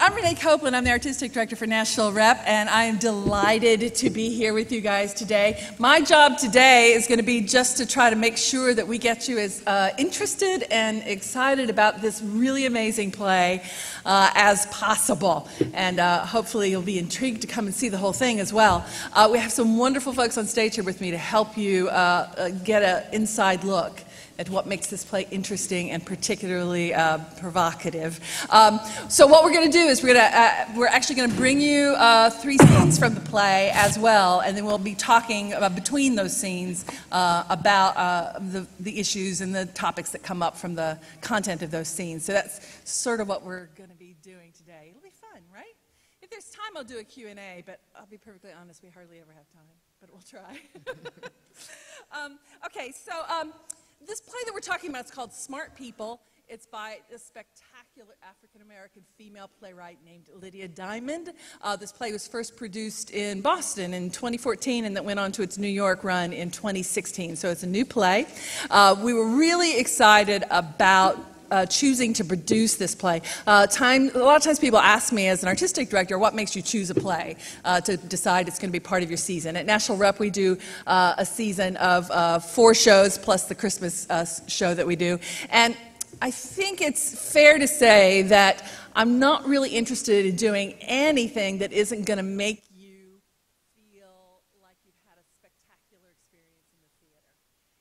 I'm Rene Copeland. I'm the artistic director for Nashville Rep, and I am delighted to be here with you guys today. My job today is going to be just to try to make sure that we get you as interested and excited about this really amazing play as possible. And hopefully you'll be intrigued to come and see the whole thing as well. We have some wonderful folks on stage here with me to help you get an inside look at what makes this play interesting and particularly provocative. So what we're going to do is we're actually going to bring you 3 scenes from the play as well, and then we'll be talking between those scenes about the issues and the topics that come up from the content of those scenes. So that's sort of what we're going to be doing today. It'll be fun, right? If there's time, I'll do a Q&A, but I'll be perfectly honest, we hardly ever have time, but we'll try. Okay, so this play that we're talking about is called Smart People. It's by a spectacular African-American female playwright named Lydia Diamond. This play was first produced in Boston in 2014 and that went on to its New York run in 2016. So it's a new play. We were really excited about choosing to produce this play. A lot of times people ask me as an artistic director, what makes you choose a play to decide it's going to be part of your season? At Nashville Rep we do a season of 4 shows plus the Christmas show that we do. And I think it's fair to say that I'm not really interested in doing anything that isn't going to make you feel like you've had a spectacular experience in the theater.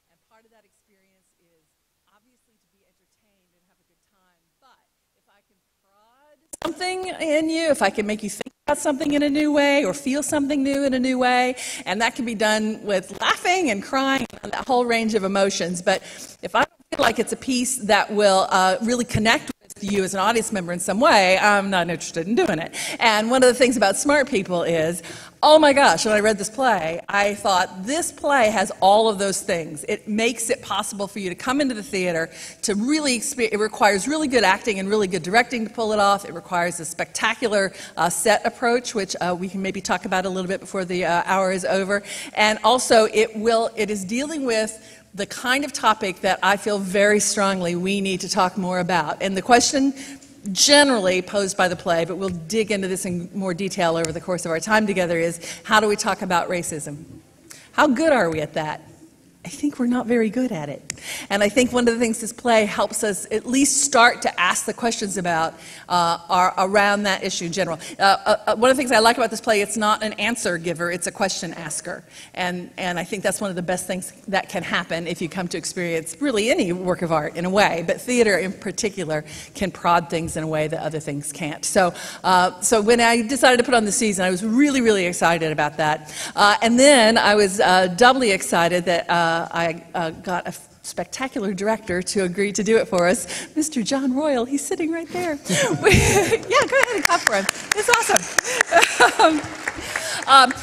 And part of that experience is obviously to be entertained and have a good time, but if I can prod something in you, if I can make you think about something in a new way or feel something new in a new way, and that can be done with laughing and crying and that whole range of emotions, but if I don't feel like it's a piece that will really connect with you as an audience member in some way, I'm not interested in doing it. And one of the things about Smart People is, oh my gosh, when I read this play, I thought this play has all of those things. It makes it possible for you to come into the theater to really experience. It requires really good acting and really good directing to pull it off. It requires a spectacular set approach, which we can maybe talk about a little bit before the hour is over. And also, it is dealing with the kind of topic that I feel very strongly we need to talk more about. And the question generally posed by the play, but we'll dig into this in more detail over the course of our time together, is how do we talk about racism? How good are we at that? I think we're not very good at it. And I think one of the things this play helps us at least start to ask the questions about are around that issue in general. One of the things I like about this play, it's not an answer giver, it's a question asker. And I think that's one of the best things that can happen if you come to experience really any work of art in a way, but theater in particular can prod things in a way that other things can't. So when I decided to put on the season, I was really, really excited about that. And then I was doubly excited that I got a spectacular director to agree to do it for us, Mr. Jon Royal. He's sitting right there. Yeah, go ahead and clap for him. It's awesome.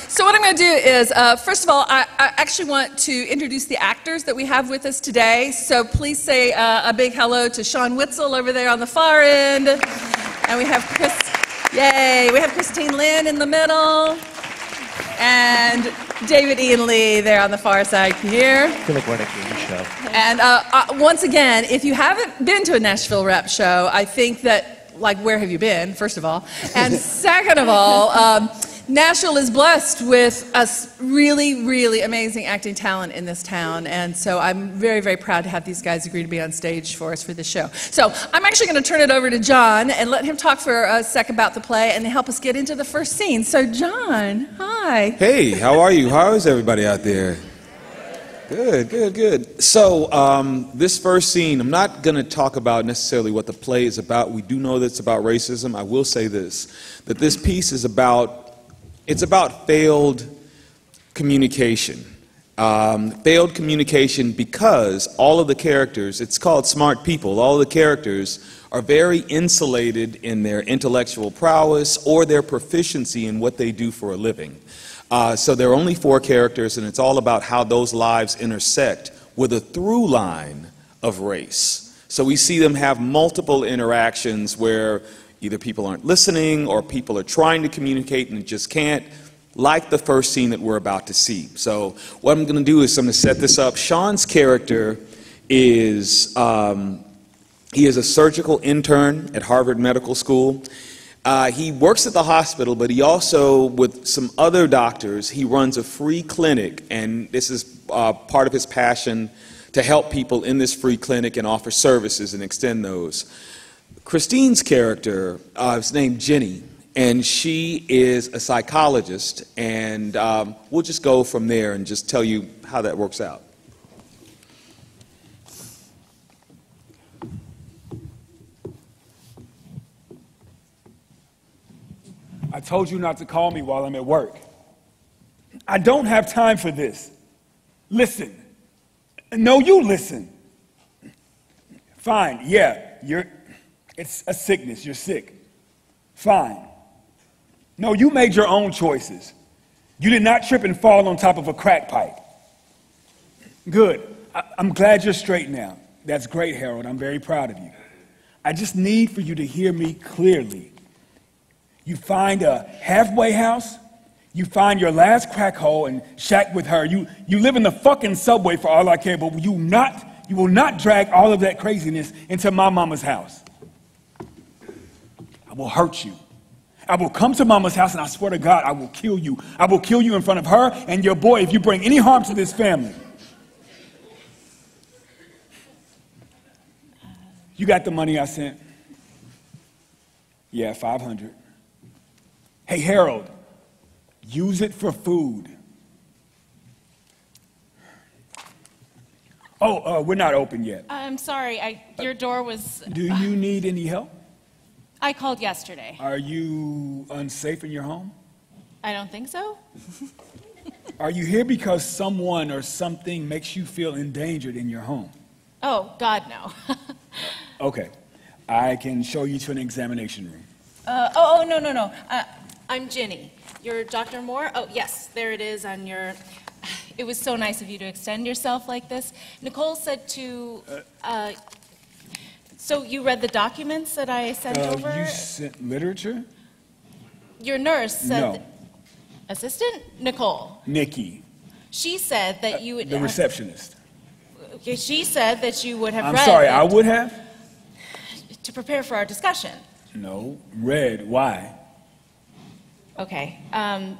So what I'm going to do is, first of all, I actually want to introduce the actors that we have with us today. So please say a big hello to Sean Witzel over there on the far end. And we have we have Christine Lynn in the middle. And David Ian Lee there on the far side here. I feel like we're on a game show. And once again, if you haven't been to a Nashville Rep show, I think that, like, where have you been, first of all? And second of all, Nashville is blessed with a really, really amazing acting talent in this town, and so I'm very, very proud to have these guys agree to be on stage for us for this show. So I'm actually going to turn it over to Jon and let him talk for a sec about the play and help us get into the first scene. So Jon, hi. Hey, how are you? How is everybody out there? Good, good, good. So this first scene, I'm not going to talk about necessarily what the play is about. We do know that it's about racism. I will say this, that this piece is about failed communication. Failed communication because all of the characters, it's called Smart People, all of the characters are very insulated in their intellectual prowess or their proficiency in what they do for a living. So there are only 4 characters, and it's all about how those lives intersect with a through line of race. So we see them have multiple interactions where either people aren't listening or people are trying to communicate and just can't, like the first scene that we're about to see. So what I'm going to do is I'm going to set this up. Sean's character is, he is a surgical intern at Harvard Medical School. He works at the hospital, but he also, with some other doctors, he runs a free clinic, and this is part of his passion to help people in this free clinic and offer services and extend those. Christine's character is named Jenny, and she is a psychologist, and we'll just go from there and just tell you how that works out. I told you not to call me while I'm at work. I don't have time for this. Listen. No, you listen. Fine, yeah, it's a sickness, you're sick. Fine. No, you made your own choices. You did not trip and fall on top of a crack pipe. Good. I'm glad you're straight now. That's great, Harold. I'm very proud of you. I just need for you to hear me clearly. You find a halfway house, you find your last crack hole and shack with her. You live in the fucking subway for all I care, but you will not drag all of that craziness into my mama's house. I will hurt you. I will come to mama's house and I swear to God, I will kill you. I will kill you in front of her and your boy if you bring any harm to this family. You got the money I sent? Yeah, 500. Hey, Harold, use it for food. Oh, we're not open yet. I'm sorry, your door was... Do you need any help? I called yesterday. Are you unsafe in your home? I don't think so. Are you here because someone or something makes you feel endangered in your home? Oh, God, no. Okay, I can show you to an examination room. No. I'm Ginny. You're Dr. Moore? Oh, yes, there it is on your... It was so nice of you to extend yourself like this. Nicole said to... So you read the documents that I sent over? You sent literature? Your nurse said... No. Assistant? Nicole. Nikki. She said that you would... The receptionist. Okay, she said that you would have I'm read... sorry, I would have? To prepare for our discussion. No. Read. Why? Okay. All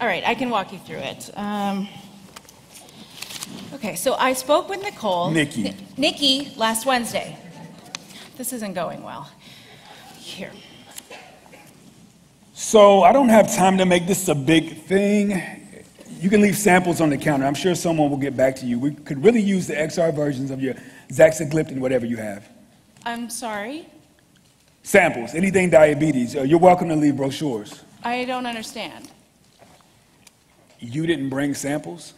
right, I can walk you through it. Okay, so I spoke with Nicole. Nikki last Wednesday. This isn't going well. Here. So I don't have time to make this a big thing. You can leave samples on the counter. I'm sure someone will get back to you. We could really use the XR versions of your Zaxagliptin, whatever you have. I'm sorry? Samples, anything diabetes. You're welcome to leave brochures. I don't understand. You didn't bring samples?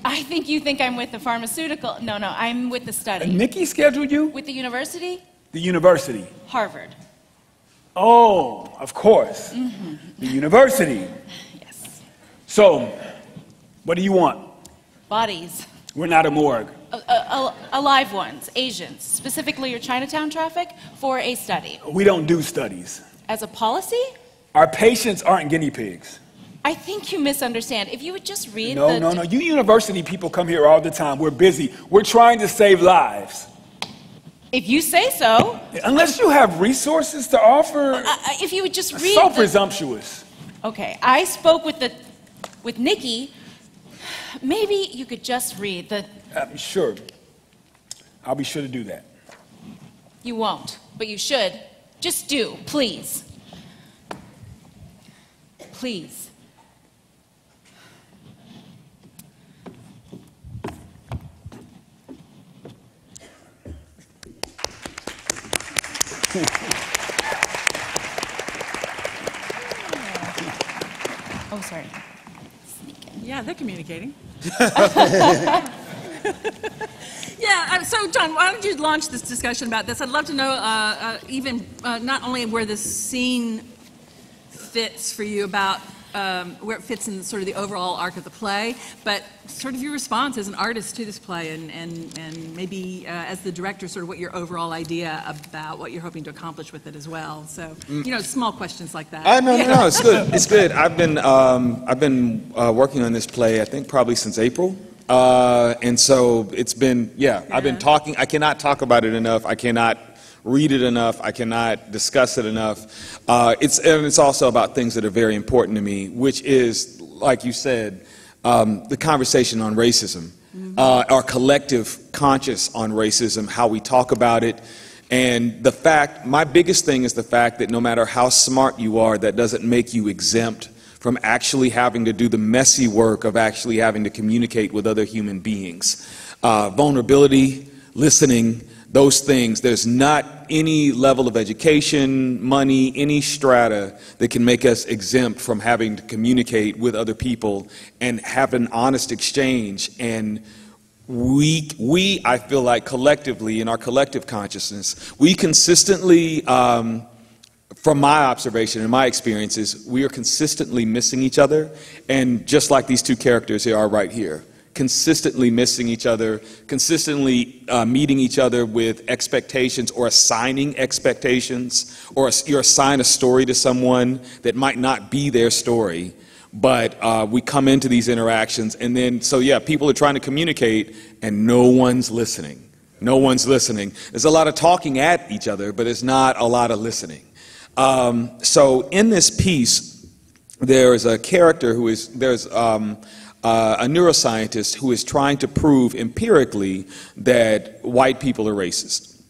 I think you think I'm with the pharmaceutical. No, I'm with the study. Nikki scheduled you? With the university? The university. Harvard. Oh, of course. Mm-hmm. The university. Yes. So, what do you want? Bodies. We're not a morgue. Alive ones, Asians, specifically your Chinatown traffic, for a study. We don't do studies. As a policy? Our patients aren't guinea pigs. I think you misunderstand. If you would just read No. You university people come here all the time. We're busy. We're trying to save lives. If you say so. Unless you have resources to offer. If you would just read. So presumptuous. Okay, I spoke with Nikki. Maybe you could just read the... Sure. I'll be sure to do that. You won't, but you should. Just do, please. Please. Oh, sorry. Yeah, they're communicating. Yeah, so John, why don't you launch this discussion about this? I'd love to know not only where this scene fits for you about where it fits in sort of the overall arc of the play, but sort of your response as an artist to this play and maybe as the director, sort of what your overall idea about what you're hoping to accomplish with it as well. So, small questions like that. No, it's good. It's good. I've been working on this play, I think probably since April. And so it's been, I've been talking. I cannot talk about it enough. I cannot read it enough. I cannot discuss it enough. It's also about things that are very important to me, which is, like you said, the conversation on racism, our collective conscious on racism, how we talk about it. And my biggest thing is the fact that no matter how smart you are, that doesn't make you exempt from actually having to do the messy work of actually having to communicate with other human beings. Vulnerability, listening, those things. There's not any level of education, money, any strata that can make us exempt from having to communicate with other people and have an honest exchange. And I feel like collectively, in our collective consciousness, we consistently, from my observation and my experiences, we are consistently missing each other. And just like these two characters here are right here, consistently missing each other, consistently meeting each other with expectations or assigning expectations, or you assign a story to someone that might not be their story. But we come into these interactions, and then, so yeah, people are trying to communicate, and no one's listening. No one's listening. There's a lot of talking at each other, but there's not a lot of listening. So in this piece, there is a character there's a neuroscientist who is trying to prove empirically that white people are racist.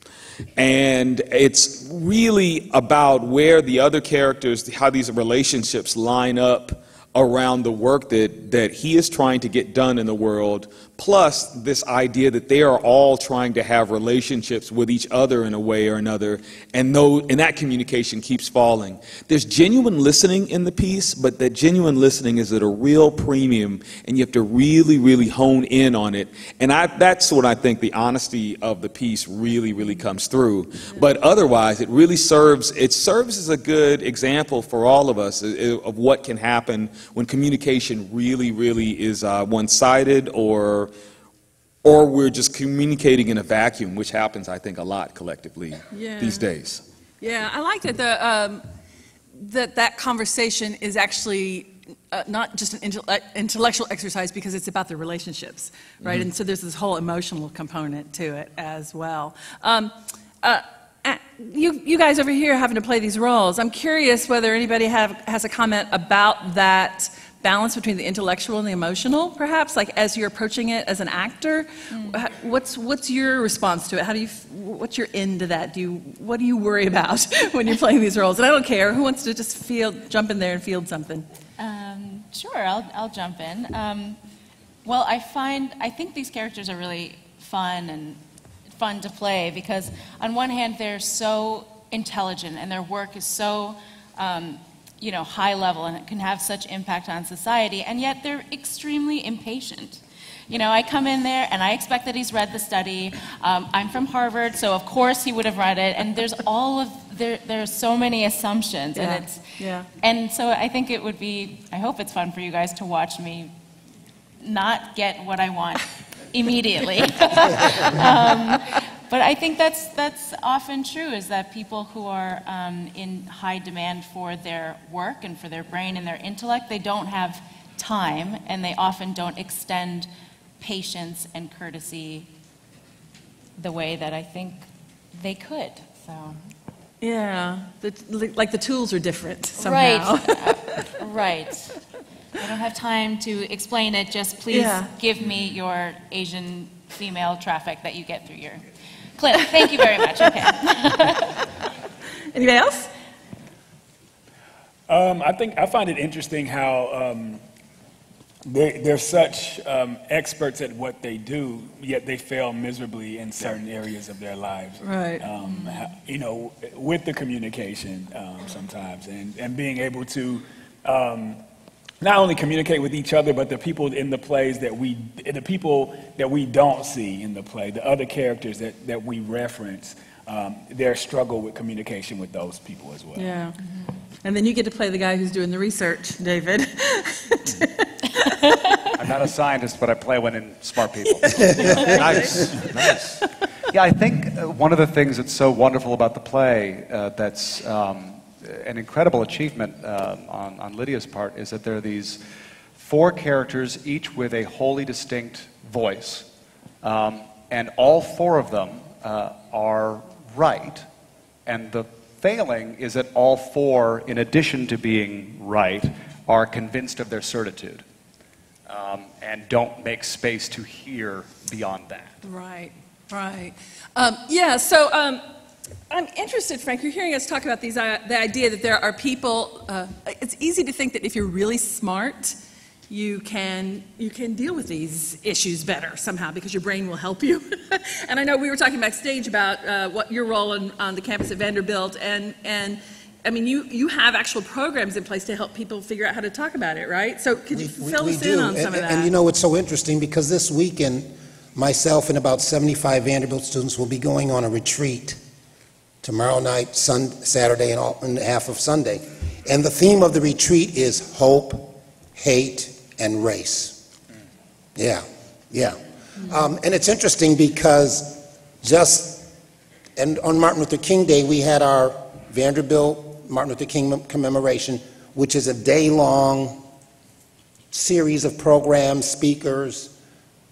And it's really about where the other characters, how these relationships line up around the work that he is trying to get done in the world, plus this idea that they are all trying to have relationships with each other in a way or another, and that communication keeps falling. There's genuine listening in the piece, but that genuine listening is at a real premium, and you have to really, really hone in on it. And that's what I think the honesty of the piece really, really comes through. But otherwise, it really serves as a good example for all of us of what can happen when communication really, really is one-sided, or we're just communicating in a vacuum, which happens, I think, a lot collectively these days. Yeah, I like that that conversation is actually not just an intellectual exercise, because it's about the relationships, right? And so there's this whole emotional component to it as well. You guys over here having to play these roles, I'm curious whether anybody has a comment about that balance between the intellectual and the emotional, perhaps, like as you're approaching it as an actor. What's your response to it? What's your end to that? What do you worry about when you're playing these roles? And I don't care who wants to just jump in there and field something. Sure, I'll jump in. Well, I think these characters are really fun to play, because on one hand they're so intelligent and their work is so high level, and it can have such impact on society, and yet they're extremely impatient. I come in there and I expect that he's read the study. I'm from Harvard, so of course he would have read it, and there's so many assumptions, and so I think I hope it's fun for you guys to watch me not get what I want immediately. But I think that's often true, is that people who are in high demand for their work and for their brain and their intellect, they don't have time, and they often don't extend patience and courtesy the way that I think they could. So. Yeah, like the tools are different somehow. Right, right. I don't have time to explain it, just please give me your Asian female traffic that you get through your clinic. Thank you very much. Okay. Anybody else? I find it interesting how they're such experts at what they do, yet they fail miserably in certain areas of their lives. Right. With the communication sometimes, and being able to not only communicate with each other, but the people in the plays the people that we don't see in the play, the other characters that we reference, their struggle with communication with those people as well. Yeah. And then you get to play the guy who's doing the research, David. I'm not a scientist, but I play one in smart people. Nice. Yeah, I think one of the things that's so wonderful about the play that's an incredible achievement on Lydia's part is that there are these 4 characters, each with a wholly distinct voice, and all 4 of them are right And the failing is that all four, in addition to being right, are convinced of their certitude and don't make space to hear beyond that. Right, right. Yeah, so I'm interested, Frank, you're hearing us talk about these, the idea that there are people, it's easy to think that if you're really smart, you can deal with these issues better somehow because your brain will help you. And I know we were talking backstage about what your role on the campus at Vanderbilt, and I mean, you have actual programs in place to help people figure out how to talk about it, right? So could you fill us in on some of that? And you know, it's so interesting because this weekend, myself and about 75 Vanderbilt students will be going on a retreat tomorrow night, Saturday, and half of Sunday. And the theme of the retreat is hope, hate, and race. Yeah, yeah. And it's interesting because on Martin Luther King Day, we had our Vanderbilt Martin Luther King commemoration, which is a day-long series of programs, speakers,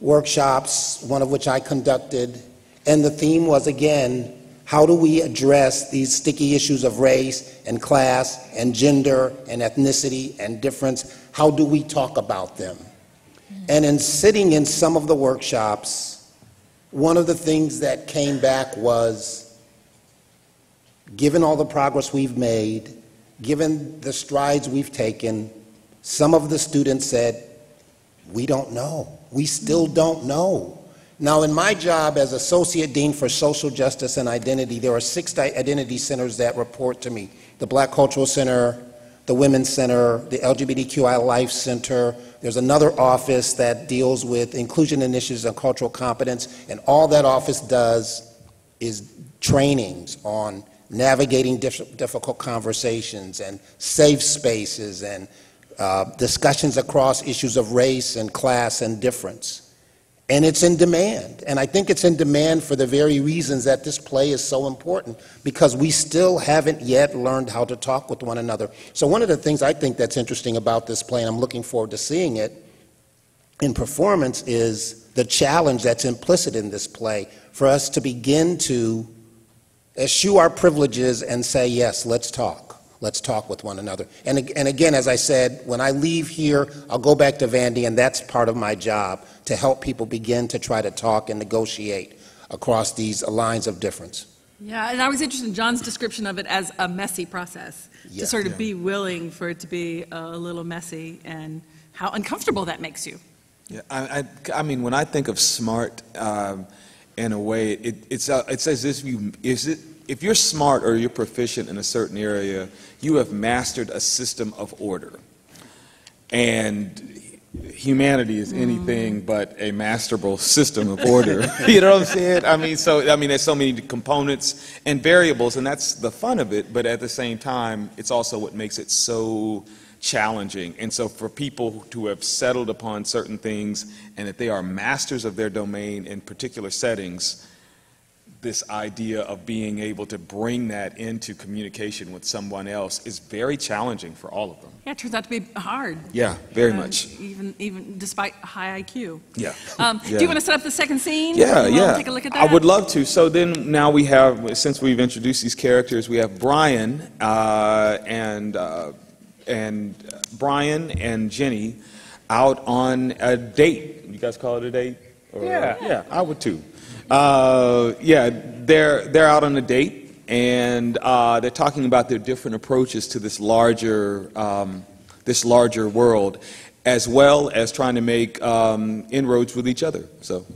workshops, one of which I conducted. And the theme was, again, how do we address these sticky issues of race and class and gender and ethnicity and difference? How do we talk about them? And in sitting in some of the workshops, one of the things that came back was, given all the progress we've made, given the strides we've taken, some of the students said, we don't know. We still don't know. Now, in my job as Associate Dean for Social Justice and Identity, there are 6 identity centers that report to me. The Black Cultural Center, the Women's Center, the LGBTQI Life Center. There's another office that deals with inclusion initiatives and cultural competence, and all that office does is trainings on navigating difficult conversations and safe spaces and discussions across issues of race and class and difference. And it's in demand. And I think it's in demand for the very reasons that this play is so important, because we still haven't yet learned how to talk with one another. So one of the things I think that's interesting about this play, and I'm looking forward to seeing it in performance, is the challenge that's implicit in this play for us to begin to eschew our privileges and say, yes, let's talk. Let's talk with one another. And again, as I said, when I leave here, I'll go back to Vandy, and that's part of my job, to help people begin to try to talk and negotiate across these lines of difference. Yeah, and I was interested in Jon's description of it as a messy process, to sort of be willing for it to be a little messy, and how uncomfortable that makes you. Yeah, I mean, when I think of smart, in a way, it's as if you're smart or you're proficient in a certain area, you have mastered a system of order. And humanity is anything but a masterable system of order. You know what I'm saying? I mean, there's so many components and variables, and that's the fun of it, but at the same time, it's also what makes it so challenging. And so for people to have settled upon certain things and that they are masters of their domain in particular settings, this idea of being able to bring that into communication with someone else is very challenging for all of them. Yeah, it turns out to be hard. Yeah, very much. Even despite high IQ. Yeah. Do you want to set up the second scene? Yeah, yeah. Take a look at that? I would love to. So then now we have, since we've introduced these characters, we have Brian and Jenny out on a date. You guys call it a date? Or, yeah, I would too. Yeah, they're out on a date, and they're talking about their different approaches to this larger world, as well as trying to make inroads with each other. So.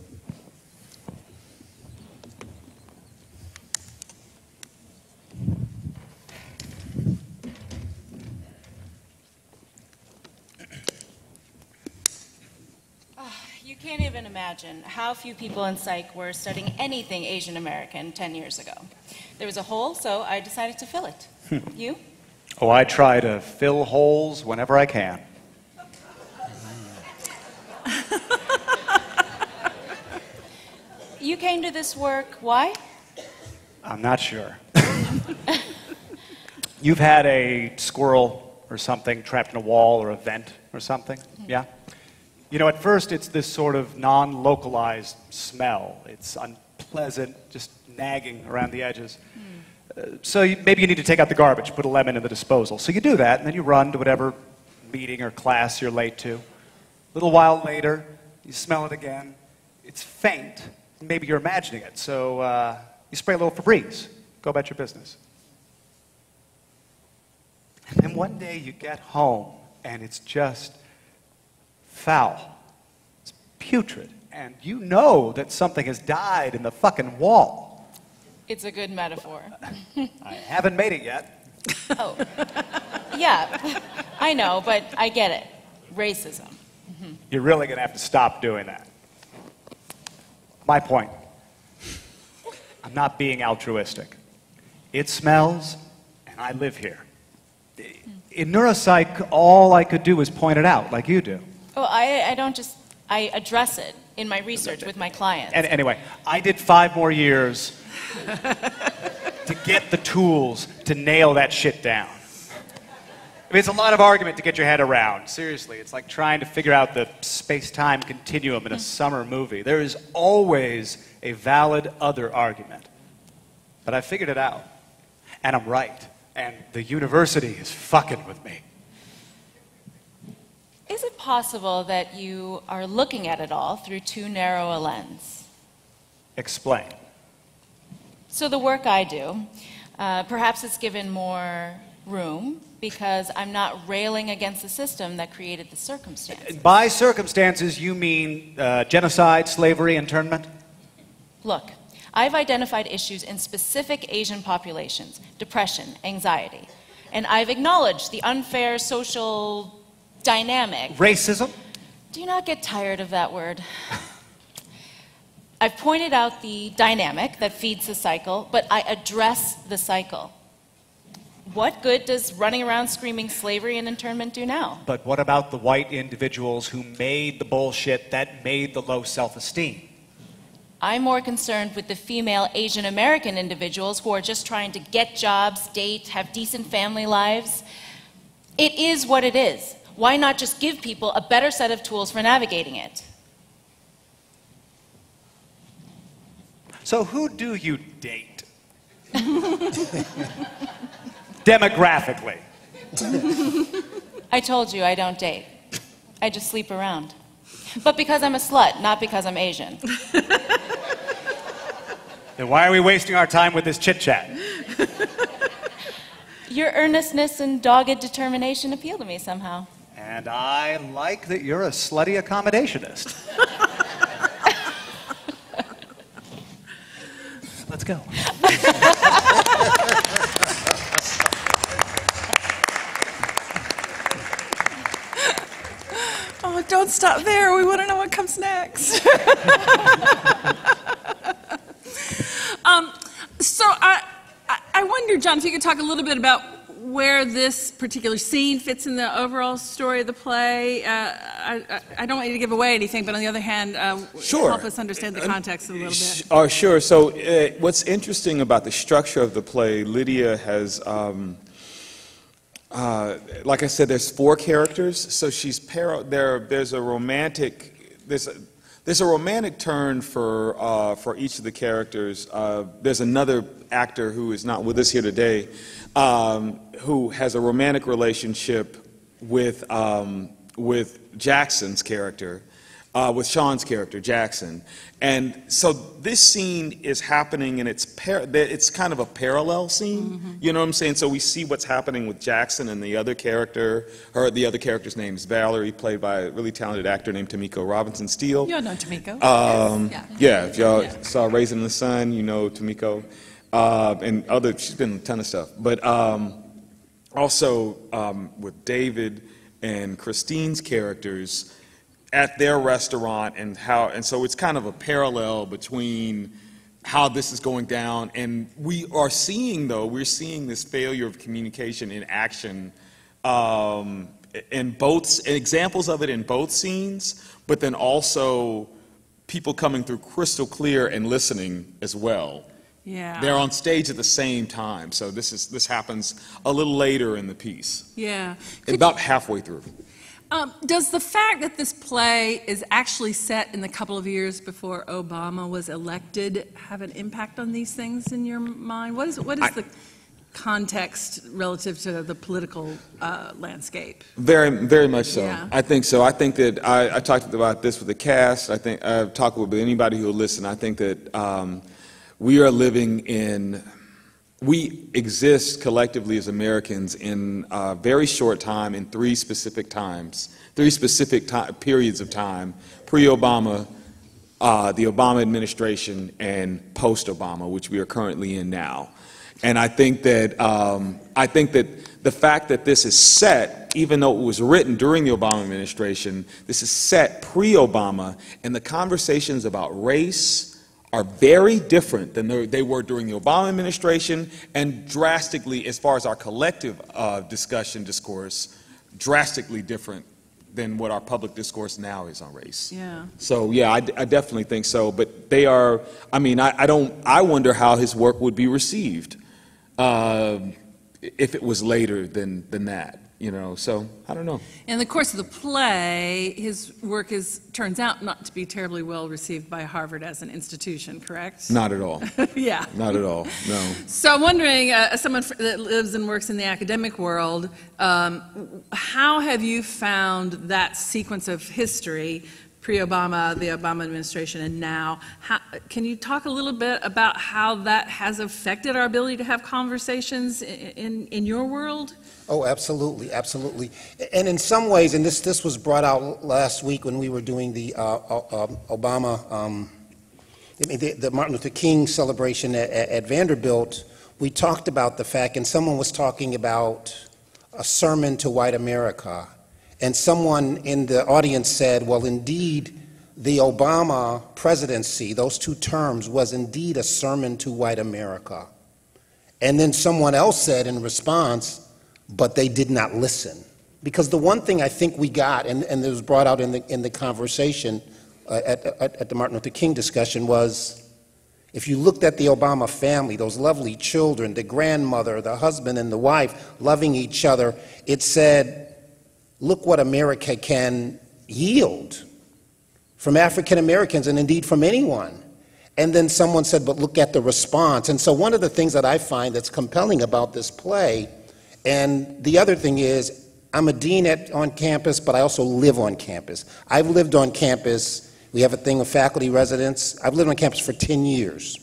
I can't even imagine how few people in psych were studying anything Asian American 10 years ago. There was a hole, so I decided to fill it. You? Oh, I try to fill holes whenever I can. You came to this work, why? I'm not sure. You've had a squirrel or something trapped in a wall or a vent or something, yeah? You know, at first it's this sort of non-localized smell. It's unpleasant, just nagging around the edges. So maybe you need to take out the garbage, put a lemon in the disposal. So you do that, and then you run to whatever meeting or class you're late to. A little while later, you smell it again. It's faint. Maybe you're imagining it. So you spray a little Febreze. Go about your business. And then one day you get home, and it's just foul. It's putrid. And you know that something has died in the fucking wall. It's a good metaphor. I haven't made it yet. Oh, yeah, I know, but I get it. Racism. You're really going to have to stop doing that. My point. I'm not being altruistic. It smells, and I live here. In neuropsych, all I could do was point it out, like you do. Oh, I don't just, I address it in my research with my clients. And anyway, I did 5 more years to get the tools to nail that shit down. I mean, it's a lot of argument to get your head around. Seriously, it's like trying to figure out the space-time continuum in a summer movie. There is always a valid other argument. But I figured it out. And I'm right. And the university is fucking with me. Is it possible that you are looking at it all through too narrow a lens? Explain. So the work I do, perhaps it's given more room because I'm not railing against the system that created the circumstances. By circumstances, you mean genocide, slavery, internment? Look, I've identified issues in specific Asian populations, depression, anxiety, and I've acknowledged the unfair social dynamic. Racism? Do you not get tired of that word? I've pointed out the dynamic that feeds the cycle, but I address the cycle. What good does running around screaming slavery and internment do now? But what about the white individuals who made the bullshit that made the low self-esteem? I'm more concerned with the female Asian American individuals who are just trying to get jobs, date, have decent family lives. It is what it is. Why not just give people a better set of tools for navigating it? So who do you date? Demographically. I told you I don't date. I just sleep around. But because I'm a slut, not because I'm Asian. Then why are we wasting our time with this chit-chat? Your earnestness and dogged determination appeal to me somehow. And I like that you're a slutty accommodationist. Let's go. Oh, don't stop there. We want to know what comes next. So I wonder, John, if you could talk a little bit about where this particular scene fits in the overall story of the play. I don't want you to give away anything, but on the other hand, Sure. help us understand the context a little bit. Sure. So what's interesting about the structure of the play, Lydia has, like I said, there's 4 characters. So she's there's a romantic turn for each of the characters. There's another actor who is not with us here today, who has a romantic relationship with Jackson's character, with Sean's character, Jackson. And so this scene is happening, and it's kind of a parallel scene. Mm-hmm. You know what I'm saying? So we see what's happening with Jackson and the other character. The other character's name is Valerie, played by a really talented actor named Tamiko Robinson-Steele. You all know Tamiko. Yes. Yeah, if y'all saw Raising the Sun, you know Tamiko. And she's been in a ton of stuff. But also with David and Christine's characters at their restaurant, and so it's kind of a parallel between how this is going down, and we're seeing this failure of communication in action, in examples of it in both scenes, but then also people coming through crystal clear and listening as well. Yeah. They're on stage at the same time, so this happens a little later in the piece. Yeah. About halfway through. Does the fact that this play is actually set in the couple of years before Obama was elected have an impact on these things in your mind? What is the context relative to the political landscape? Very, very much so. Yeah. I think so. I think that I talked about this with the cast. I think I've talked with anybody who will listen. I think that we are living in. We exist collectively as Americans in a very short time, in three specific periods of time: pre-Obama, the Obama administration, and post-Obama, which we are currently in now. And I think that the fact that this is set, even though it was written during the Obama administration, this is set pre-Obama, and the conversations about race are very different than they were during the Obama administration, and drastically, as far as our collective discourse, drastically different than what our public discourse now is on race. Yeah. So yeah, I definitely think so. But they are. I mean, I wonder how his work would be received if it was later than that. You know, so I don't know. In the course of the play, his work turns out not to be terribly well received by Harvard as an institution, correct? Not at all. Yeah. Not at all, no. So I'm wondering, as someone that lives and works in the academic world, how have you found that sequence of history, pre-Obama, the Obama administration, and now? Can you talk a little bit about how that has affected our ability to have conversations in your world? Oh, absolutely, absolutely. And in some ways, and this was brought out last week when we were doing the Obama, the Martin Luther King celebration at Vanderbilt, we talked about the fact, and someone was talking about a sermon to white America. And someone in the audience said, well, indeed, the Obama presidency, those two terms, was indeed a sermon to white America. And then someone else said in response, but they did not listen. Because the one thing I think we got, and it was brought out in the conversation at the Martin Luther King discussion, was if you looked at the Obama family, those lovely children, the grandmother, the husband and the wife loving each other, it said, look what America can yield from African Americans and indeed from anyone. And then someone said, but look at the response. And so one of the things that I find that's compelling about this play, and the other thing is, I'm a dean on campus, but I also live on campus. I've lived on campus. We have a thing of faculty residence. I've lived on campus for 10 years.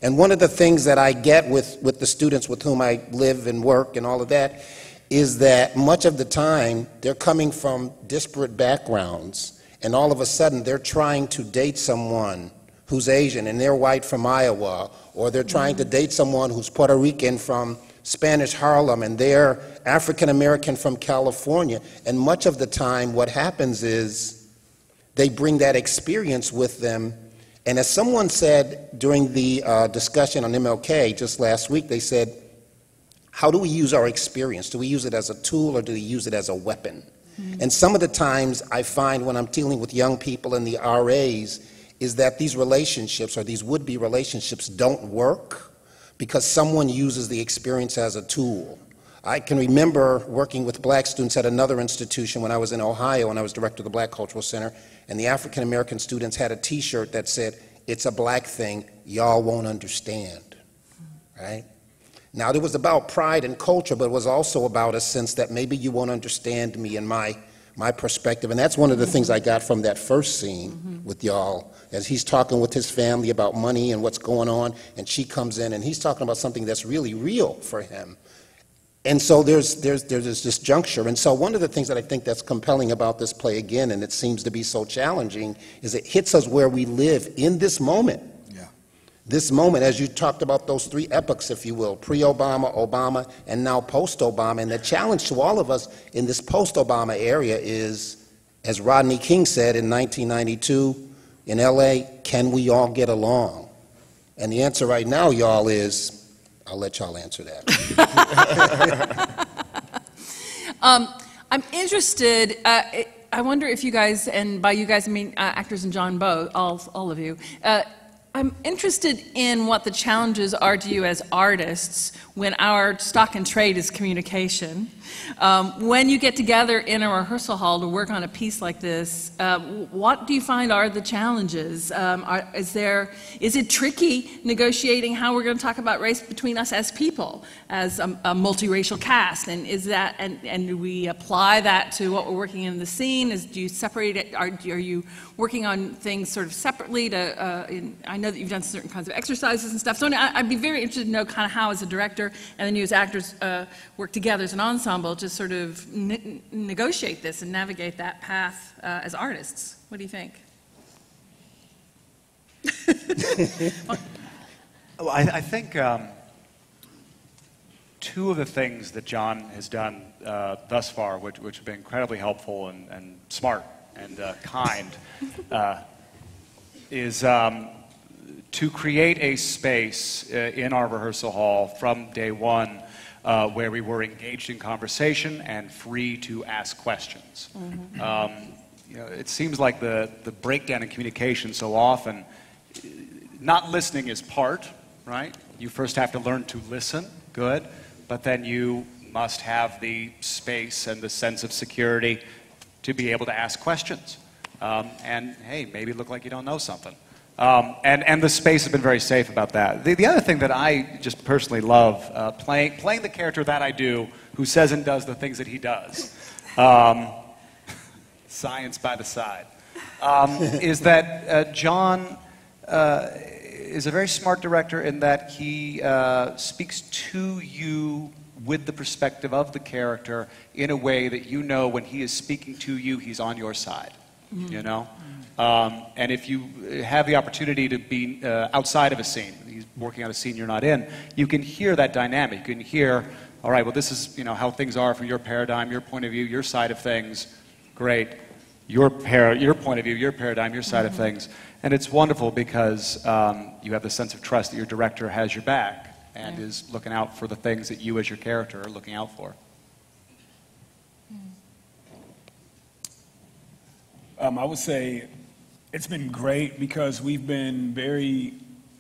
And one of the things that I get with the students with whom I live and work and all of that is that much of the time they're coming from disparate backgrounds, and all of a sudden they're trying to date someone who's Asian and they're white from Iowa, or they're trying to date someone who's Puerto Rican from Spanish Harlem, and they're African American from California. And much of the time what happens is they bring that experience with them. And as someone said during the discussion on MLK just last week, they said, how do we use our experience? Do we use it as a tool or do we use it as a weapon? Mm-hmm. And some of the times I find when I'm dealing with young people in the RAs is that these relationships or these would-be relationships don't work because someone uses the experience as a tool. I can remember working with black students at another institution when I was in Ohio and I was director of the Black Cultural Center, and the African American students had a t-shirt that said, it's a black thing, y'all won't understand, right? Now, it was about pride and culture, but it was also about a sense that maybe you won't understand me and my perspective. And that's one of the things I got from that first scene with y'all, as he's talking with his family about money and what's going on, and she comes in and he's talking about something that's really real for him. And so there's this juncture. And so one of the things that I think that's compelling about this play, again, and it seems to be so challenging, is it hits us where we live in this moment. This moment, as you talked about those three epochs, if you will, pre-Obama, Obama, and now post-Obama. And the challenge to all of us in this post-Obama area is, as Rodney King said in 1992 in LA, can we all get along? And the answer right now, y'all, is, I'll let y'all answer that. I'm interested, I wonder if you guys, and by you guys I mean actors and John Bow, all of you, I'm interested in what the challenges are to you as artists when our stock and trade is communication. When you get together in a rehearsal hall to work on a piece like this, what do you find are the challenges? Is it tricky negotiating how we're going to talk about race between us as people, as a multiracial cast? And is that, and do we apply that to what we're working in the scene? Do you separate it? Are you working on things sort of separately I know that you've done certain kinds of exercises and stuff, so I'd be very interested to know kind of how, as a director, and then you as actors work together as an ensemble to sort of negotiate this and navigate that path as artists. What do you think? Well, I think two of the things that Jon has done thus far, which have been incredibly helpful and smart and kind, is to create a space in our rehearsal hall from day one where we were engaged in conversation and free to ask questions. You know, it seems like the breakdown in communication so often, not listening is part, right? You first have to learn to listen, good, but then you must have the space and the sense of security to be able to ask questions. And hey, maybe look like you don't know something. And the space has been very safe about that. The other thing that I just personally love, playing the character that I do, who says and does the things that he does, science by the side, is that Jon is a very smart director in that he speaks to you with the perspective of the character in a way that you know when he is speaking to you, he's on your side, you know? And if you have the opportunity to be outside of a scene, he's working on a scene you're not in, you can hear that dynamic. You can hear, all right, well, this is, you know, how things are from your paradigm, your point of view, your side of things. Great. Your point of view, your paradigm, your side of things. And it's wonderful because you have the sense of trust that your director has your back and is looking out for the things that you as your character are looking out for. I would say it's been great because we've been very,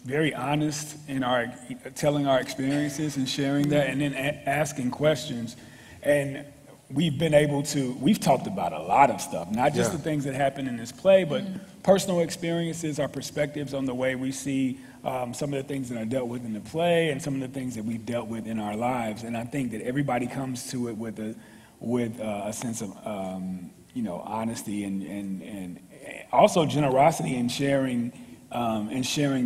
very honest in our telling our experiences and sharing that, and then asking questions. And we've been able to, we've talked about a lot of stuff, not just the things that happen in this play, but personal experiences, our perspectives on the way we see some of the things that are dealt with in the play and some of the things that we've dealt with in our lives. And I think that everybody comes to it with a sense of you know, honesty and also generosity in sharing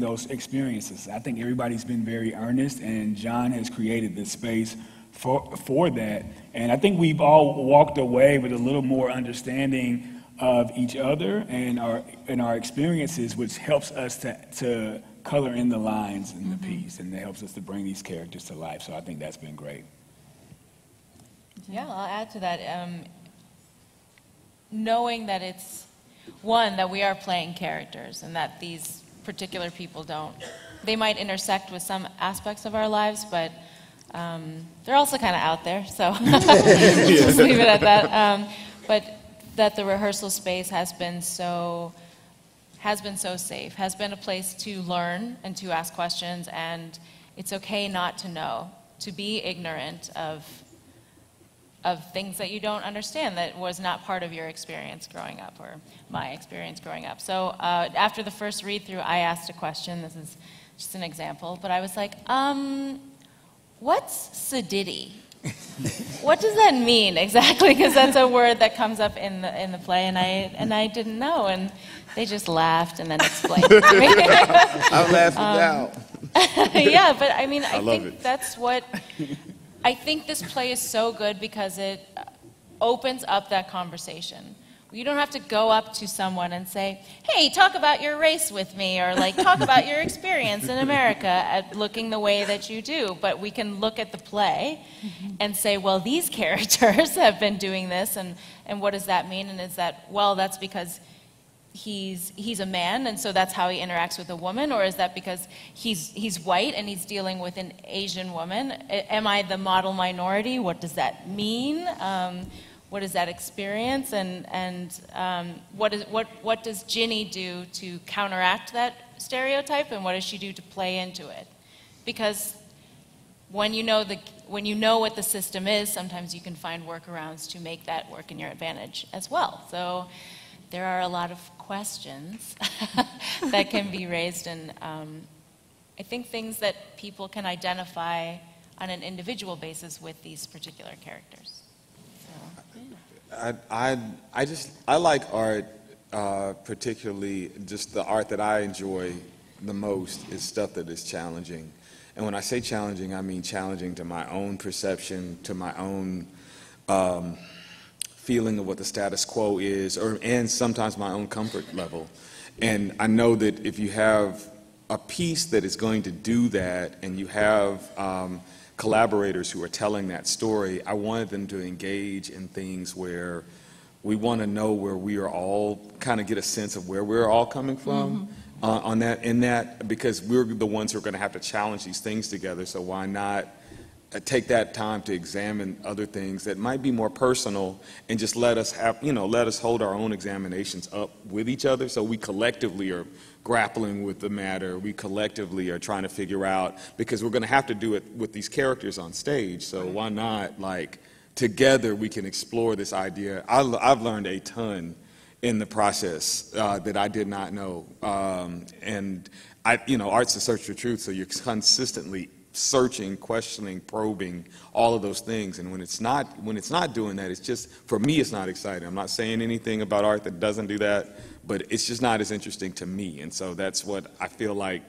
those experiences. I think everybody's been very earnest, and Jon has created this space for that. And I think we've all walked away with a little more understanding of each other and our experiences, which helps us to color in the lines in the piece, and it helps us to bring these characters to life. So I think that's been great. Yeah, I'll add to that. Knowing that it's, one, that we are playing characters and that these particular people they might intersect with some aspects of our lives, but they're also kind of out there, so just leave it at that. But that the rehearsal space has been so safe, has been a place to learn and to ask questions, and it's okay not to know, to be ignorant of things that you don't understand, that was not part of your experience growing up, or my experience growing up. So after the first read-through, I asked a question. This is just an example, but I was like, what's sedity? What does that mean exactly? Because that's a word that comes up in the play, and I didn't know, and they just laughed and then explained it to me. I'm laughing now. Yeah, but I mean, I think it. that's what... I think this play is so good because it opens up that conversation. You don't have to go up to someone and say, hey, talk about your race with me, or like talk about your experience in America at looking the way that you do. But we can look at the play and say, well, these characters have been doing this, and what does that mean? And is that, well, that's because he's a man, and so that's how he interacts with a woman? Or is that because he's white and he's dealing with an Asian woman? Am I the model minority? What does that mean? What is that experience? And what does Ginny do to counteract that stereotype, and what does she do to play into it? Because when you know what the system is, sometimes you can find workarounds to make that work in your advantage as well. So there are a lot of questions that can be raised, and I think things that people can identify on an individual basis with these particular characters. So, yeah. I like art, particularly just the art that I enjoy the most is stuff that is challenging. And when I say challenging, I mean challenging to my own perception, to my own feeling of what the status quo is, and sometimes my own comfort level. And I know that if you have a piece that is going to do that, and you have collaborators who are telling that story, I wanted them to engage in things where we want to know where we are all, kind of get a sense of where we're all coming from. On that, in that, because we're the ones who are going to have to challenge these things together. So why not take that time to examine other things that might be more personal, and just let us have, let us hold our own examinations up with each other. So we collectively are grappling with the matter. We collectively are trying to figure out, because we're going to have to do it with these characters on stage. So why not, like, together we can explore this idea. I've learned a ton in the process that I did not know, and art's the search for truth. So you're consistently searching, questioning, probing, all of those things. And when it's not doing that, it's just, for me, it's not exciting. I'm not saying anything about art that doesn't do that, but it's just not as interesting to me. And so that's what I feel like.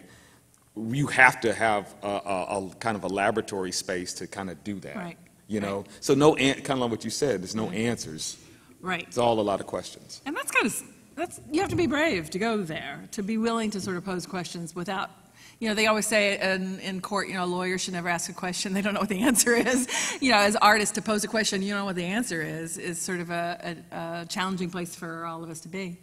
You have to have a kind of a laboratory space to kind of do that. Right. So no, kind of like what you said. There's no answers. Right. It's all a lot of questions. And that's you have to be brave to go there, to be willing to sort of pose questions without, they always say in court, a lawyer should never ask a question they don't know what the answer is. As artists, to pose a question you don't know what the answer is sort of a challenging place for all of us to be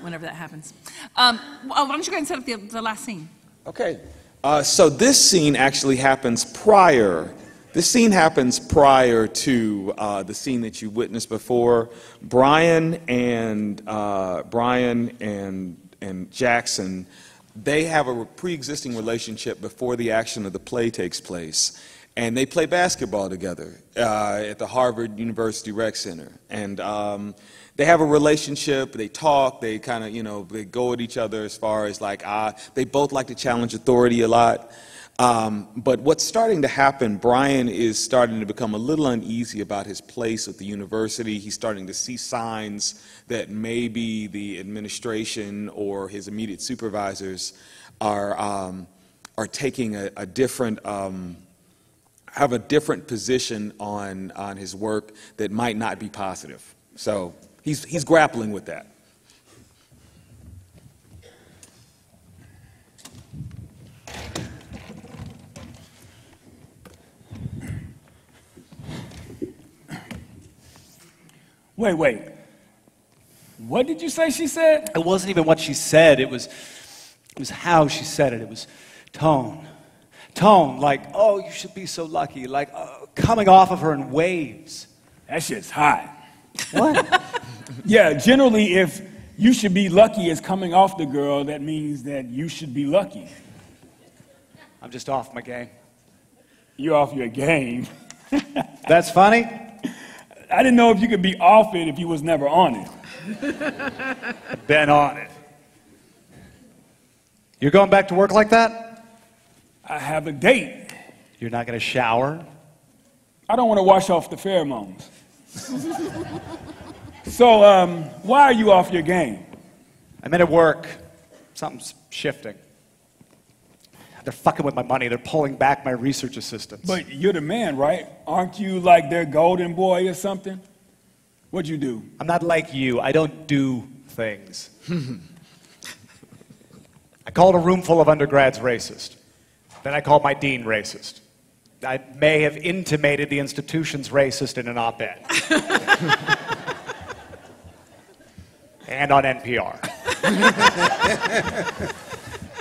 whenever that happens. Why don't you go ahead and set up the last scene? Okay. So this scene actually happens prior. This scene happens prior to the scene that you witnessed before. Brian and Jackson, they have a pre-existing relationship before the action of the play takes place, and they play basketball together at the Harvard University Rec Center. And they have a relationship. They talk. They kind of they go at each other as far as like they both like to challenge authority a lot. But what's starting to happen, Brian is starting to become a little uneasy about his place at the university. He's starting to see signs that maybe the administration or his immediate supervisors are taking a different, have a different position on his work that might not be positive. So he's grappling with that. Wait. What did you say she said? It wasn't even what she said. It was how she said it. It was tone. Tone, like, oh, you should be so lucky. Like, coming off of her in waves. That shit's hot. What? Yeah, generally, if you should be lucky is coming off the girl, that means that you should be lucky. I'm just off my game. You're off your game. That's funny? I didn't know if you could be off it if you was never on it. Been on it. You're going back to work like that? I have a date. You're not going to shower? I don't want to wash off the pheromones. So, why are you off your game? I'm at work. Something's shifting. They're fucking with my money. They're pulling back my research assistants. But you're the man, right? Aren't you like their golden boy or something? What'd you do? I'm not like you. I don't do things. I called a room full of undergrads racist. Then I called my dean racist. I may have intimated the institution's racist in an op-ed. And on NPR.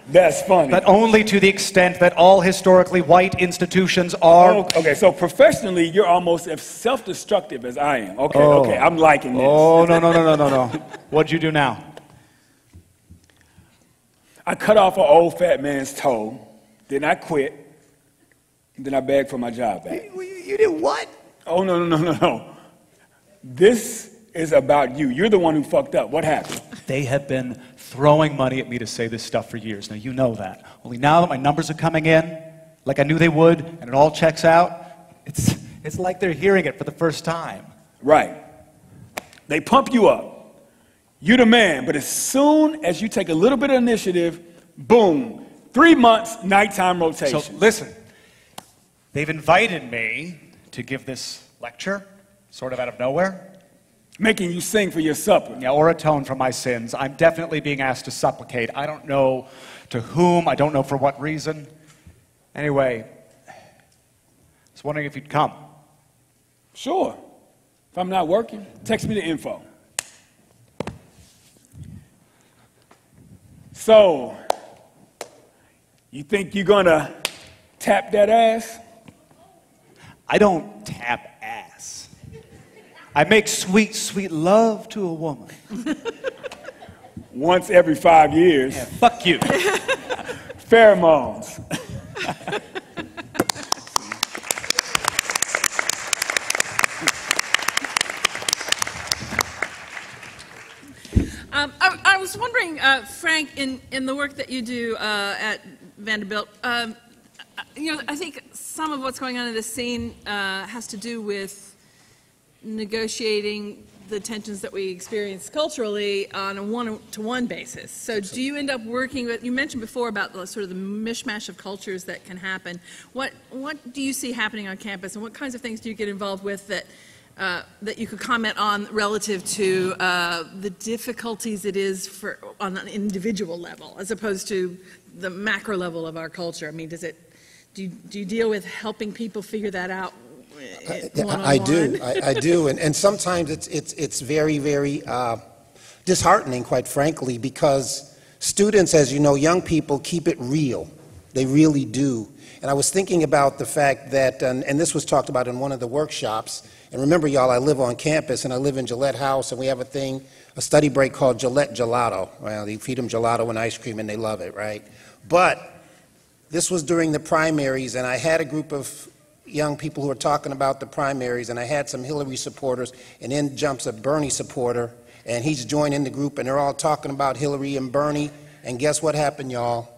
That's funny. But only to the extent that all historically white institutions are... Okay, so professionally, you're almost as self-destructive as I am. Okay, I'm liking this. Oh, no. What'd you do now? I cut off an old fat man's toe, then I quit, and then I begged for my job back. You did what? Oh, no. This is about you. You're the one who fucked up. What happened? They have been throwing money at me to say this stuff for years. Now, you know that. Only now that my numbers are coming in, like I knew they would, and it all checks out, it's like they're hearing it for the first time. Right. They pump you up. You're the man, but as soon as you take a little bit of initiative, boom, 3 months, nighttime rotation. So listen, they've invited me to give this lecture, sort of out of nowhere. Making you sing for your supper. Yeah, or atone for my sins. I'm definitely being asked to supplicate. I don't know to whom, I don't know for what reason. Anyway, I was wondering if you'd come. Sure. If I'm not working, text me the info. So, you think you're gonna tap that ass? I don't tap ass. I make sweet, sweet love to a woman. Once every 5 years. Yeah, fuck you. Pheromones. I was wondering, Frank, in the work that you do at Vanderbilt, I think some of what's going on in this scene has to do with negotiating the tensions that we experience culturally on a one-to-one basis. So do you end up working with, you mentioned before about the sort of the mishmash of cultures that can happen. What do you see happening on campus, and what kinds of things do you get involved with that you could comment on relative to the difficulties it is on an individual level, as opposed to the macro level of our culture? I mean, do you deal with helping people figure that out? I do, and sometimes it's very, very disheartening, quite frankly, because students, as you know, young people keep it real. They really do. And I was thinking about the fact that, and this was talked about in one of the workshops, and remember, y'all, I live on campus, and I live in Gillette House, and we have a study break called Gillette Gelato. Well, you feed them gelato and ice cream, and they love it, right? But this was during the primaries, and I had a group of young people who were talking about the primaries, and I had some Hillary supporters, and in jumps a Bernie supporter, and he's joining the group, and they're all talking about Hillary and Bernie, and guess what happened, y'all?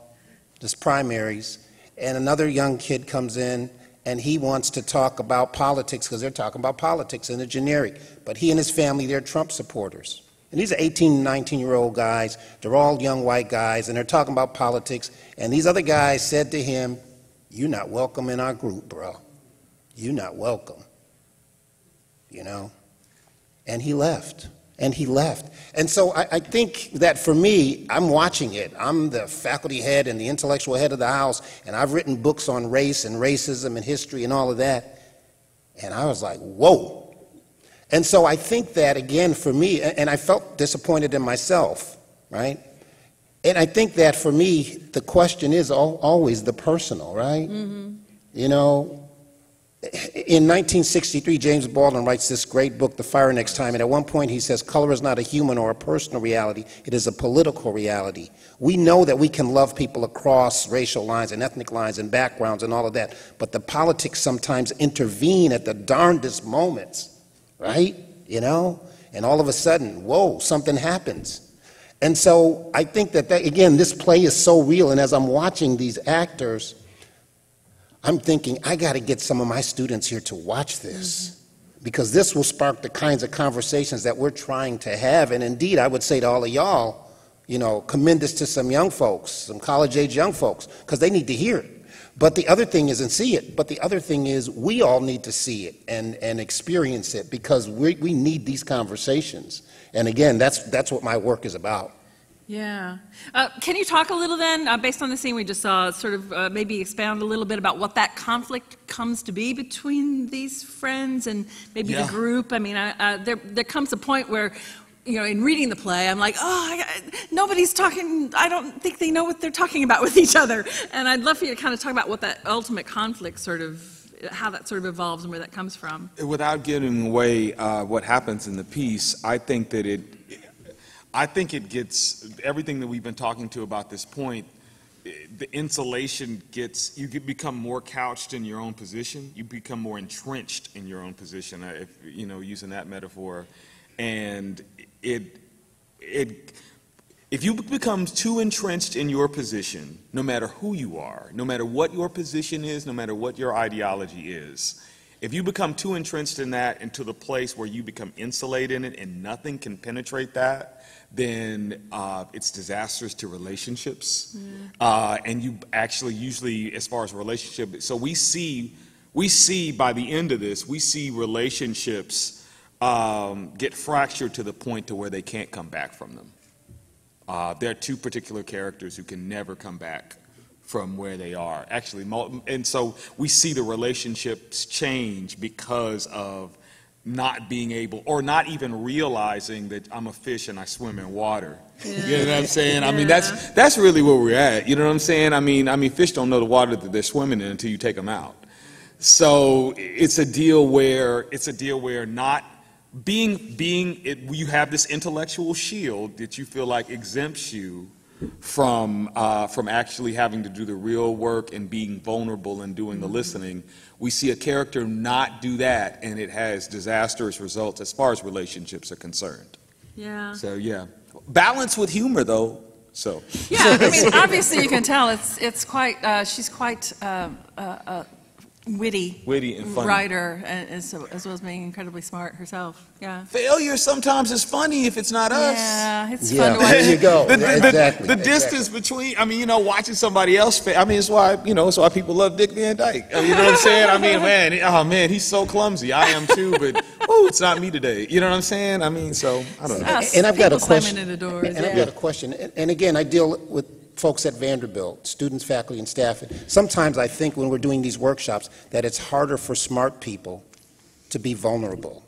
This primaries, and another young kid comes in, and he wants to talk about politics, because they're talking about politics in the generic, but he and his family, they're Trump supporters. And these are 18 and 19-year-old guys, they're all young white guys, and they're talking about politics, and these other guys said to him, "You're not welcome in our group, bro. You're not welcome," and he left, and so I think that for me, I'm watching it. I'm the faculty head and the intellectual head of the house, and I've written books on race and racism and history and all of that, and I was like, whoa. And so I think that, again, for me, and I felt disappointed in myself, right? And I think that for me, the question is always the personal, right? Mm-hmm. In 1963, James Baldwin writes this great book, The Fire Next Time, and at one point he says, color is not a human or a personal reality, it is a political reality. We know that we can love people across racial lines and ethnic lines and backgrounds and all of that, but the politics sometimes intervene at the darndest moments, right? And all of a sudden, whoa, something happens. And so I think that again, this play is so real, and as I'm watching these actors, I'm thinking, I got to get some of my students here to watch this, because this will spark the kinds of conversations that we're trying to have. And indeed, I would say to all of y'all, commend this to some young folks, some college-age young folks, because they need to hear it. But the other thing is, and see it, but the other thing is we all need to see it and experience it, because we need these conversations. And again, that's what my work is about. Yeah. Can you talk a little then, based on the scene we just saw, sort of maybe expound a little bit about what that conflict comes to be between these friends and maybe the group? I mean, there comes a point where, in reading the play, I'm like, nobody's talking, I don't think they know what they're talking about with each other. And I'd love for you to kind of talk about what that ultimate conflict how that sort of evolves and where that comes from. Without giving away what happens in the piece, I think that I think it gets, everything that we've been talking to about this point, the insulation gets, you become more couched in your own position. You become more entrenched in your own position, if, you know, using that metaphor. And if you become too entrenched in your position, no matter who you are, no matter what your position is, no matter what your ideology is, if you become too entrenched in that and to the place where you become insulated in it and nothing can penetrate that, then it's disastrous to relationships. And you actually usually, as far as relationship, so we see by the end of this, we see relationships get fractured to the point to where they can't come back from them. There are two particular characters who can never come back from where they are. Actually, and so we see the relationships change because of not being able, or not even realizing that I'm a fish and I swim in water. Yeah. You know what I'm saying? I mean, that's really where we're at. You know what I'm saying? I mean, fish don't know the water that they're swimming in until you take them out. So it's a deal where not you have this intellectual shield that you feel like exempts you from actually having to do the real work and being vulnerable and doing the listening. We see a character not do that, and it has disastrous results as far as relationships are concerned. Yeah. So yeah, balance with humor though. So yeah, I mean, obviously you can tell it's quite. She's quite witty and funny writer, as well as being incredibly smart herself. Yeah. Failure sometimes is funny if it's not us. Yeah, it's fun to watch. There you go. The distance between, I mean, you know, watching somebody else fail. I mean, it's why people love Dick Van Dyke. I mean, you know what I'm saying? I mean, man, he's so clumsy. I am too, but it's not me today. You know what I'm saying? I mean, so I don't know. And I've got a question. I've got a question. And again, I deal with folks at Vanderbilt, students, faculty, and staff. Sometimes I think when we're doing these workshops that it's harder for smart people to be vulnerable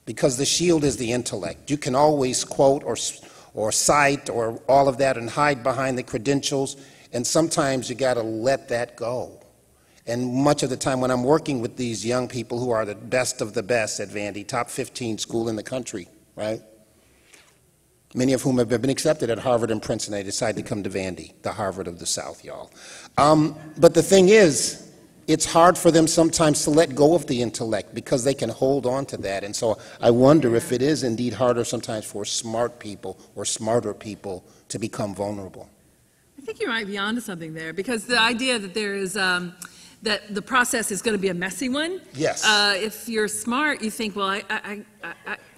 because the shield is the intellect. You can always quote or cite or all of that and hide behind the credentials, and sometimes you got to let that go. And much of the time when I'm working with these young people who are the best of the best at Vandy, top 15 school in the country, right? Many of whom have been accepted at Harvard and Princeton. They decide to come to Vandy, the Harvard of the South, y'all. But the thing is, it's hard for them sometimes to let go of the intellect because they can hold on to that. And so I wonder if it is indeed harder sometimes for smart people or smarter people to become vulnerable. I think you might be onto something there, because the idea that there is that the process is going to be a messy one. Yes. If you're smart, you think, well,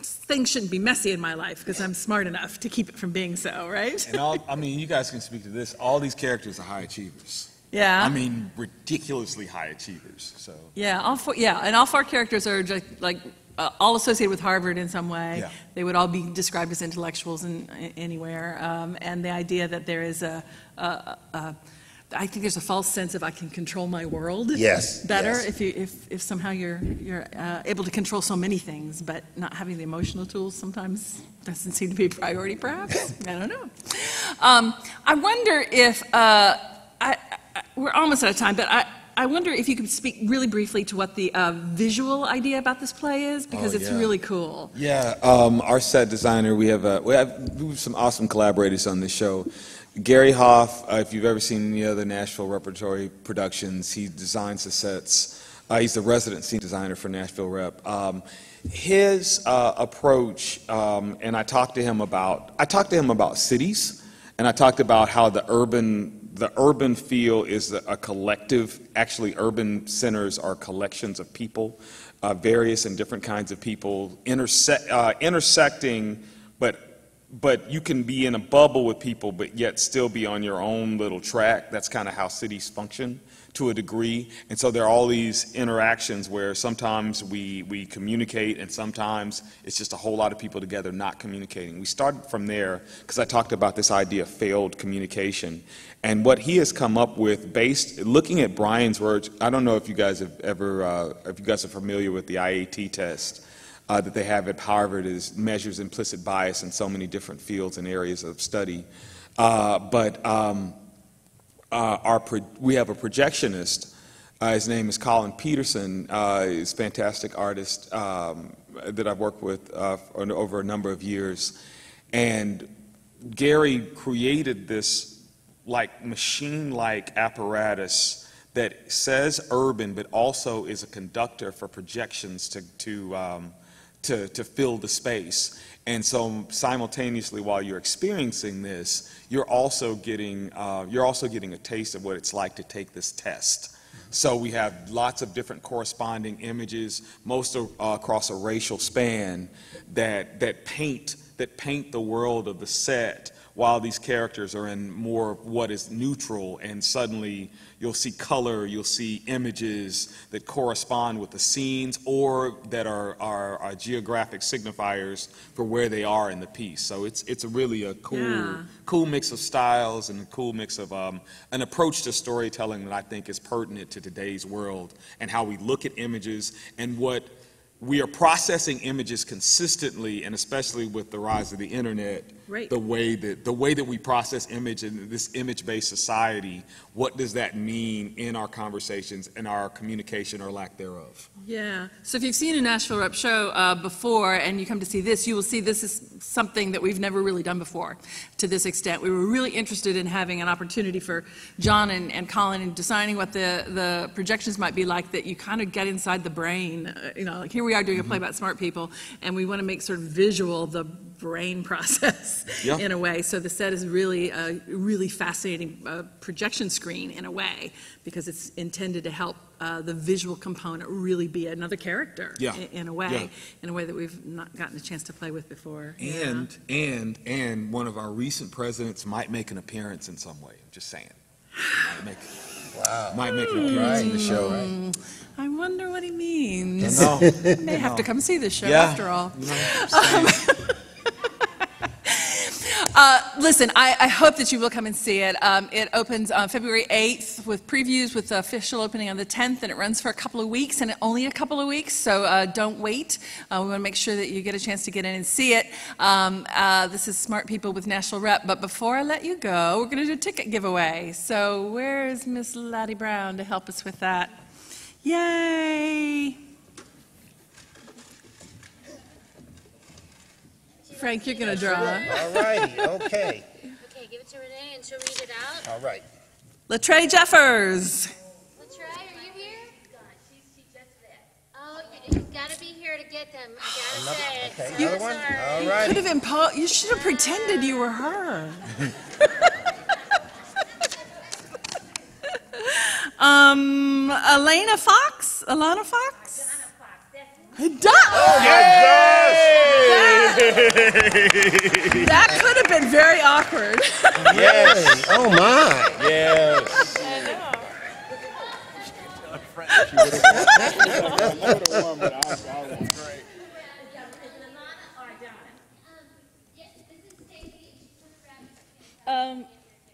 things shouldn't be messy in my life because I'm smart enough to keep it from being so, right? And you guys can speak to this. All these characters are high achievers. Yeah. I mean, ridiculously high achievers. So. Yeah, and all four characters are just like all associated with Harvard in some way. Yeah. They would all be described as intellectuals anywhere. And the idea that there is I think there's a false sense of I can control my world better if somehow you're able to control so many things, but not having the emotional tools sometimes doesn't seem to be a priority, perhaps. I don't know. I wonder if we're almost out of time, but I wonder if you could speak really briefly to what the visual idea about this play is, because it's really cool. Yeah, our set designer, we have some awesome collaborators on this show. Gary Hoff, if you've ever seen any other Nashville Repertory productions, he designs the sets. He's the resident scene designer for Nashville Rep. His approach, and I talked to him about cities, and I talked about how the urban feel is a collective. Actually, urban centers are collections of people, various and different kinds of people intersecting, but you can be in a bubble with people, but yet still be on your own little track. That's kind of how cities function to a degree. And so there are all these interactions where sometimes we communicate, and sometimes it's just a whole lot of people together not communicating. We started from there because I talked about this idea of failed communication. And what he has come up with, looking at Brian's words, I don't know if you guys have ever, if you guys are familiar with the IAT test. That they have at Harvard is measures implicit bias in so many different fields and areas of study. We have a projectionist. His name is Colin Peterson. He's a fantastic artist that I've worked with over a number of years. And Gary created this like machine-like apparatus that says urban, but also is a conductor for projections to fill the space. And so simultaneously, while you're experiencing this, you're also getting a taste of what it's like to take this test. So we have lots of different corresponding images, most across a racial span, that paint the world of the set, while these characters are in more of what is neutral, and suddenly you'll see color, you'll see images that correspond with the scenes or that are geographic signifiers for where they are in the piece. So it's really a cool mix of styles and a cool mix of an approach to storytelling that I think is pertinent to today's world and how we look at images and what we are processing images consistently, and especially with the rise of the internet, right. the way that we process image in this image-based society, what does that mean in our conversations and our communication or lack thereof? Yeah. So if you've seen a Nashville Rep show before and you come to see this, you will see this is something that we've never really done before to this extent. We were really interested in having an opportunity for Jon and Colin in designing what the projections might be like, that you kind of get inside the brain. Like here we are doing a play about smart people, and we want to make sort of visual the brain process in a way. So the set is really a really fascinating projection screen in a way, because it's intended to help the visual component really be another character in a way that we've not gotten a chance to play with before. And one of our recent presidents might make an appearance in some way. I'm just saying. Might make an appearance in the show. Right. I wonder what he means. No. I may have to come see this show after all. Listen, I hope that you will come and see it. It opens on February 8th with previews, with the official opening on the 10th, and it runs for a couple of weeks, and only a couple of weeks, so don't wait. We want to make sure that you get a chance to get in and see it. This is Smart People with Nashville Rep, but before I let you go, we're going to do a ticket giveaway. So where is Miss Laddie Brown to help us with that? Yay! Frank, you're going to draw. All righty, okay. Okay, give it to Renee and she'll read it out. All right. Latrey Jeffers. Latrey, are you here? She just left. Oh, you gotta be here to get them. I gotta say it. Okay, another one? All You righty. could have you should have pretended you were her. Alana Fox? That could have been very awkward. Yes. Oh, my. Yes.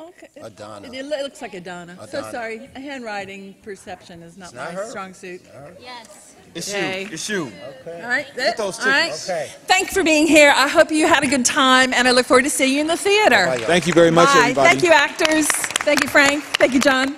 Okay. Adana. It looks like Adana. So Adana. sorry. Handwriting perception is not my strong suit. Yes. It's you. Okay. All right. those All right. Okay. Thanks for being here. I hope you had a good time, and I look forward to seeing you in the theater. Bye, Thank you very much, Bye. everybody. Thank you, actors. Thank you, Frank. Thank you, Jon.